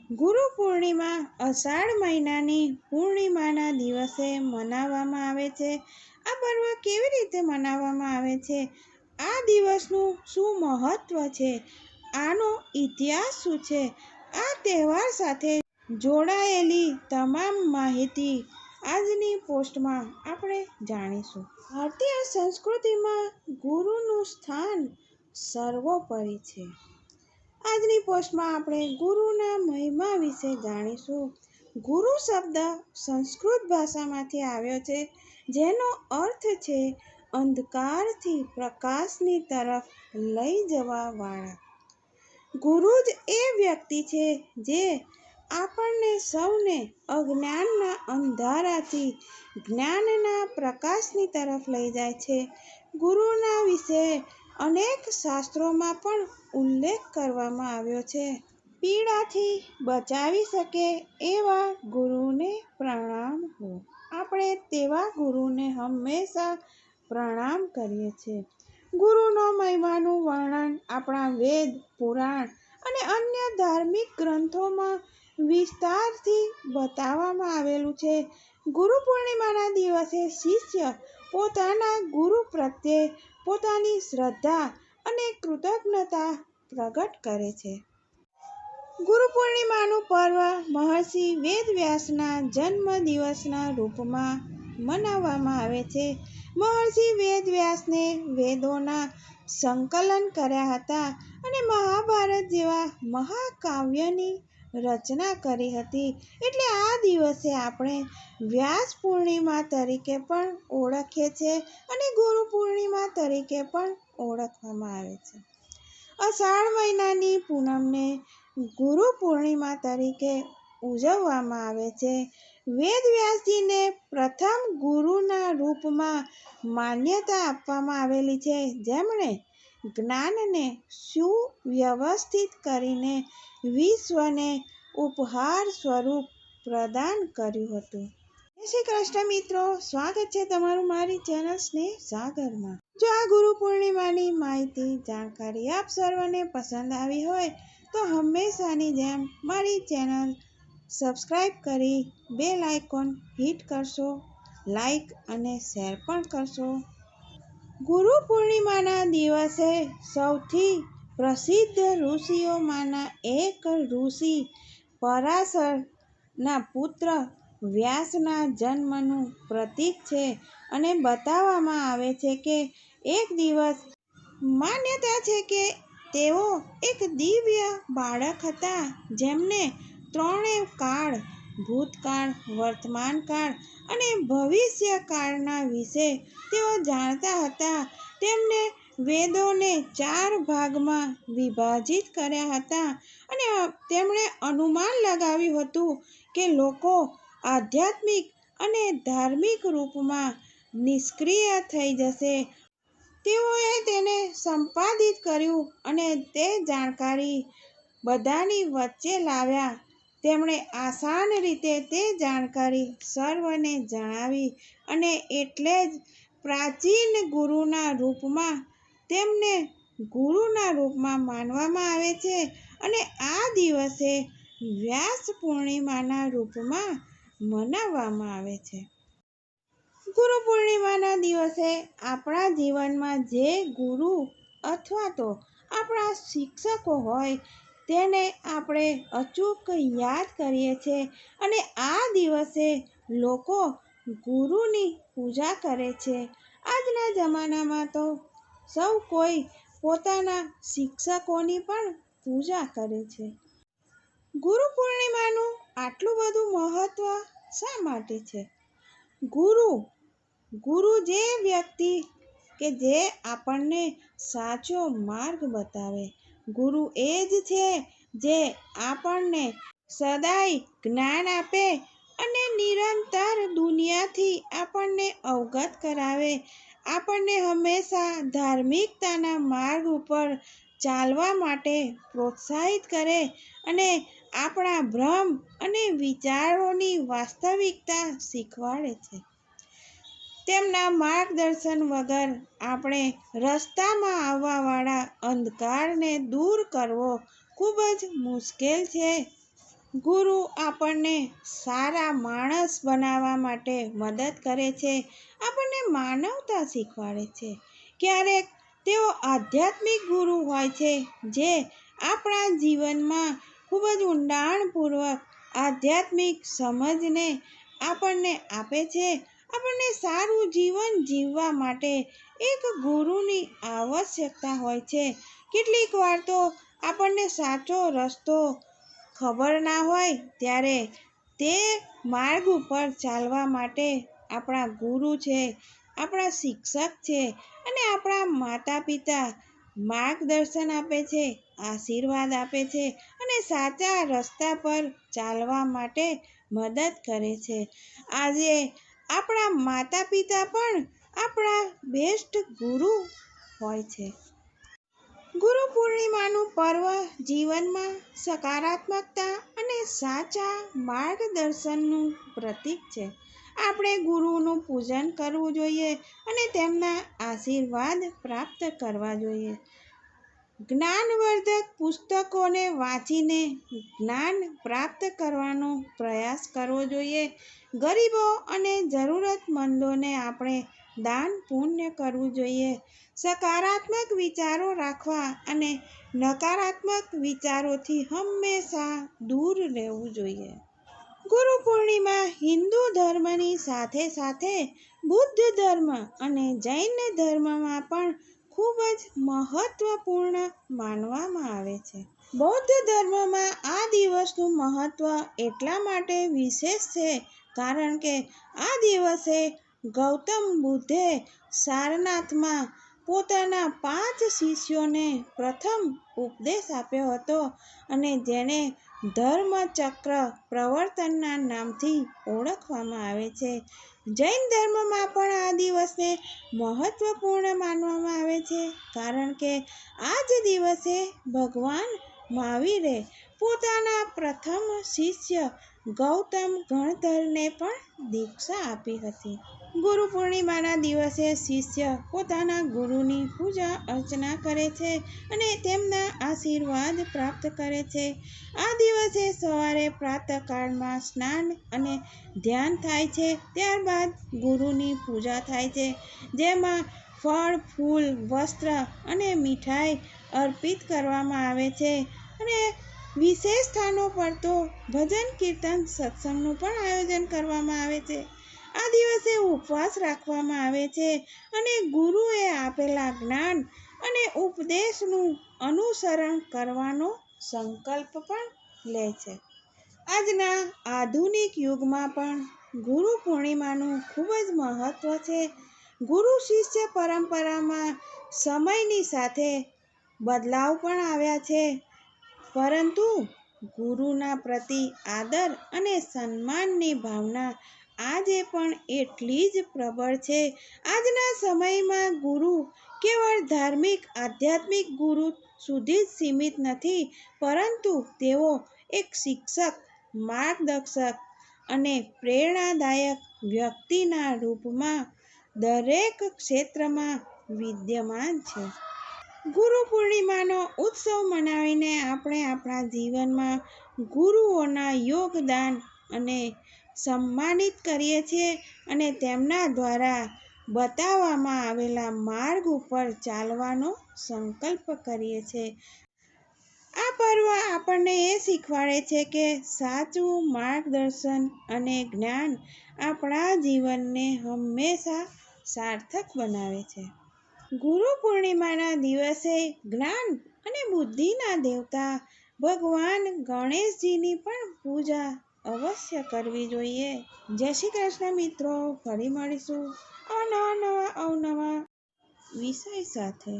ગુરુ પૂર્ણિમા અષાઢ મહિનાની પૂર્ણિમાના દિવસે મનાવવામાં આવે છે. આ પર્વ કેવી રીતે મનાવવામાં આવે છે? આ દિવસનું શું મહત્વ છે? આનો ઇતિહાસ શું છે? આ તહેવાર સાથે જોડાયેલી તમામ માહિતી આજની પોસ્ટમાં આપણે જાણીશું. ભારતીય સંસ્કૃતિમાં ગુરુનું સ્થાન સર્વોપરી છે. આજની પોસ્ટમાં આપણે ગુરુના મહિમા વિશે જાણીશું. ગુરુ શબ્દ સંસ્કૃત ભાષામાંથી આવ્યો છે, જેનો અર્થ છે અંધકારથી પ્રકાશની તરફ લઈ જવા વાળા. ગુરુ જ એ વ્યક્તિ છે જે આપણને સૌને અજ્ઞાનના અંધારાથી જ્ઞાનના પ્રકાશની તરફ લઈ જાય છે. ગુરુના વિશે અનેક શાસ્ત્રોમાં પણ ઉલ્લેખ કરવામાં આવ્યો છે. પીડાથી બચાવી શકે એવા ગુરુને પ્રણામ હો. આપણે તેવા ગુરુને હંમેશા પ્રણામ કરીએ છીએ. ગુરુનો મહિમાનું વર્ણન આપણા વેદ, પુરાણ અને અન્ય ધાર્મિક ગ્રંથોમાં વિસ્તારથી બતાવવામાં આવેલું છે. ગુરુ પૂર્ણિમાના દિવસે શિષ્ય પોતાના ગુરુ પ્રત્યે પોતાની શ્રદ્ધા અને કૃતજ્ઞતા પ્રગટ કરે છે. ગુરુ પૂર્ણિમાનું પર્વ મહર્ષિ વેદવ્યાસના જન્મદિવસના રૂપમાં મનાવવામાં આવે છે. મહર્ષિ વેદવ્યાસને વેદોના સંકલન કર્યા હતા અને મહાભારત જેવા મહાકાવ્યની રચના કરી હતી. એટલે આ દિવસે આપણે વ્યાસ પૂર્ણિમા તરીકે પણ ઓળખીએ છીએ અને ગુરુ પૂર્ણિમા તરીકે પણ ઓળખવામાં આવે છે. અષાઢ મહિનાની પૂનમને ગુરુ પૂર્ણિમા તરીકે ઉજવવામાં આવે છે. વેદવ્યાસજીને પ્રથમ ગુરુના રૂપમાં માન્યતા આપવામાં આવેલી છે, જેમણે જ્ઞાનને સુવ્યવસ્થિત કરીને વિશ્વને ઉપહાર સ્વરૂપ પ્રદાન કર્યું હતું. જય શ્રી કૃષ્ણ મિત્રો, સ્વાગત છે તમારું મારી ચેનલ સ્નેહ સાગરમાં. જો આ ગુરુ પૂર્ણિમાની માહિતી, જાણકારી આપ સર્વને પસંદ આવી હોય તો હંમેશાની જેમ મારી ચેનલ સબસ્ક્રાઈબ કરી બેલ આઇકોન હિટ કરશો, લાઈક અને શેર પણ કરશો. ગુરુ પૂર્ણિમાના દિવસે સૌથી પ્રસિદ્ધ ઋષિઓમાંના એક ઋષિ પરાશરના પુત્ર વ્યાસના જન્મનું પ્રતીક છે અને બતાવવામાં આવે છે કે એક દિવસ માન્યતા છે કે તેઓ એક દિવ્ય બાળક હતા, જેમને ત્રણેય કાળ, ભૂતકાળ, વર્તમાનકાળ અને ભવિષ્યકાળના વિશે તેઓ જાણતા હતા. તેમને વેદોને 4 ભાગમાં વિભાજિત કર્યા હતા અને તેમણે અનુમાન લગાવ્યું હતું કે લોકો આધ્યાત્મિક અને ધાર્મિક રૂપમાં નિષ્ક્રિય થઈ જશે. તેઓએ તેને સંપાદિત કર્યું અને તે જાણકારી બધાની વચ્ચે લાવ્યા. તેમણે આસાન રીતે તે જાણકારી સર્વને જણાવી અને એટલે જ પ્રાચીન ગુરુના રૂપમાં તેમને ગુરુના રૂપમાં માનવામાં આવે છે અને આ દિવસે વ્યાસ પૂર્ણિમાના રૂપમાં મનાવવામાં આવે છે. ગુરુ પૂર્ણિમાના દિવસે આપણા જીવનમાં જે ગુરુ અથવા તો આપણા શિક્ષકો હોય તેને આપણે અચૂક યાદ કરીએ છીએ અને આ દિવસે લોકો ગુરુની પૂજા કરે છે. આજના જમાનામાં તો સૌ કોઈ પોતાના શિક્ષકોની પણ પૂજા કરે છે. ગુરુ પૂર્ણિમાનું આટલું બધું મહત્વ શા માટે છે? ગુરુ જે વ્યક્તિ કે જે આપણને સાચો માર્ગ બતાવે. ગુરુ એ જ છે જે આપણને સદાય જ્ઞાન આપે અને નિરંતર દુનિયાથી આપણને અવગત કરાવે. આપણને હંમેશા ધાર્મિકતાના માર્ગ ઉપર ચાલવા માટે પ્રોત્સાહિત કરે અને આપણા ભ્રમ અને વિચારોની વાસ્તવિકતા શીખવાડે છે. તેમના માર્ગદર્શન વગર આપણે રસ્તામાં આવવાવાળા અંધકારને દૂર કરવો ખૂબ જ મુશ્કેલ છે. ગુરુ આપણને સારા માણસ બનાવવા માટે મદદ કરે છે, આપણને માનવતા શીખવાડે છે. ક્યારેક તેઓ આધ્યાત્મિક ગુરુ હોય છે જે આપણા જીવનમાં ખૂબ જ ઊંડાણપૂર્વક આધ્યાત્મિક સમજને આપણને આપે છે. આપણને સારું જીવન જીવવા માટે એક ગુરુની આવશ્યકતા હોય છે. કેટલીક વાર તો આપણને સાચો રસ્તો ખબર ના હોય ત્યારે તે માર્ગ ઉપર ચાલવા માટે આપણા ગુરુ છે, આપણા શિક્ષક છે અને આપણા માતા પિતા માર્ગદર્શન આપે છે, આશીર્વાદ આપે છે અને સાચા રસ્તા પર ચાલવા માટે મદદ કરે છે. આજે આપણા માતા પિતા પણ આપણા બેસ્ટ ગુરુ હોય છે. ગુરુ પૂર્ણિમાનું પર્વ જીવનમાં સકારાત્મકતા અને સાચા માર્ગદર્શનનું પ્રતીક છે. આપણે ગુરુનું પૂજન કરવું જોઈએ અને તેમના આશીર્વાદ પ્રાપ્ત કરવા જોઈએ. જ્ઞાનવર્ધક પુસ્તકોને વાંચીને જ્ઞાન પ્રાપ્ત કરવાનો પ્રયાસ કરવો જોઈએ. ગરીબો અને જરૂરતમંદોને આપણે દાન પુણ્ય કરવું જોઈએ. સકારાત્મક વિચારો રાખવા અને નકારાત્મક વિચારોથી હંમેશા દૂર રહેવું જોઈએ. ગુરુ પૂર્ણિમા હિન્દુ ધર્મની સાથે સાથે બુદ્ધ ધર્મ અને જૈન ધર્મમાં પણ ખૂબ જ મહત્વપૂર્ણ માનવામાં આવે છે. બૌદ્ધ ધર્મમાં આ દિવસનું મહત્વ એટલા માટે વિશેષ છે કારણ કે આ દિવસે ગૌતમ બુદ્ધે સારનાથમાં પોતાના 5 શિષ્યોને પ્રથમ ઉપદેશ આપ્યો હતો અને જેને ધર્મચક્ર પ્રવર્તનના નામથી ઓળખવામાં આવે છે. જૈન ધર્મમાં પણ આ દિવસને મહત્વપૂર્ણ માનવામાં આવે છે કારણ કે આ જ દિવસે ભગવાન મહાવીરે પોતાના પ્રથમ શિષ્ય ગૌતમ ગણધરને પણ દીક્ષા આપી હતી. ગુરુ પૂર્ણિમાના દિવસે શિષ્ય પોતાના ગુરુની પૂજા અર્ચના કરે છે અને તેમના આશીર્વાદ પ્રાપ્ત કરે છે. આ દિવસે સવારે પ્રાતઃકાળમાં સ્નાન અને ધ્યાન થાય છે. ત્યારબાદ ગુરુની પૂજા થાય છે, જેમાં ફળ, ફૂલ, વસ્ત્ર અને મીઠાઈ અર્પિત કરવામાં આવે છે અને વિશેષ સ્થાનો પર તો ભજન કીર્તન સત્સંગનું પણ આયોજન કરવામાં આવે છે. આ દિવસે ઉપવાસ રાખવામાં આવે છે અને ગુરુએ આપેલા જ્ઞાન અને ઉપદેશનું અનુસરણ કરવાનો સંકલ્પ પણ લે છે. આજના આધુનિક યુગમાં પણ ગુરુ પૂર્ણિમાનું ખૂબ જ મહત્વ છે. ગુરુ શિષ્ય પરંપરામાં સમયની સાથે બદલાવ પણ આવ્યા છે, પરંતુ ગુરુના પ્રતિ આદર અને સન્માનની ભાવના આજે પણ એટલી જ પ્રબળ છે. આજના સમયમાં ગુરુ કેવળ ધાર્મિક આધ્યાત્મિક ગુરુ સુધી જ સીમિત નથી, પરંતુ તેઓ એક શિક્ષક, માર્ગદર્શક અને પ્રેરણાદાયક વ્યક્તિના રૂપમાં દરેક ક્ષેત્રમાં વિદ્યમાન છે. ગુરુ પૂર્ણિમાનો ઉત્સવ મનાવીને આપણે આપણા જીવનમાં ગુરુઓના યોગદાન અને સન્માનિત કરીએ છીએ અને તેમના દ્વારા બતાવવામાં આવેલા માર્ગ ઉપર ચાલવાનો સંકલ્પ કરીએ છીએ. આ પર્વ આપણને એ શીખવાડે છે કે સાચું માર્ગદર્શન અને જ્ઞાન આપણા જીવનને હંમેશા સાર્થક બનાવે છે. ગુરુ પૂર્ણિમાના દિવસે જ્ઞાન અને બુદ્ધિના દેવતા ભગવાન ગણેશજીની પણ પૂજા અવશ્ય કરવી જોઈએ. જય શ્રી કૃષ્ણ મિત્રો, ફરી મળીશું અવનવા વિષય સાથે.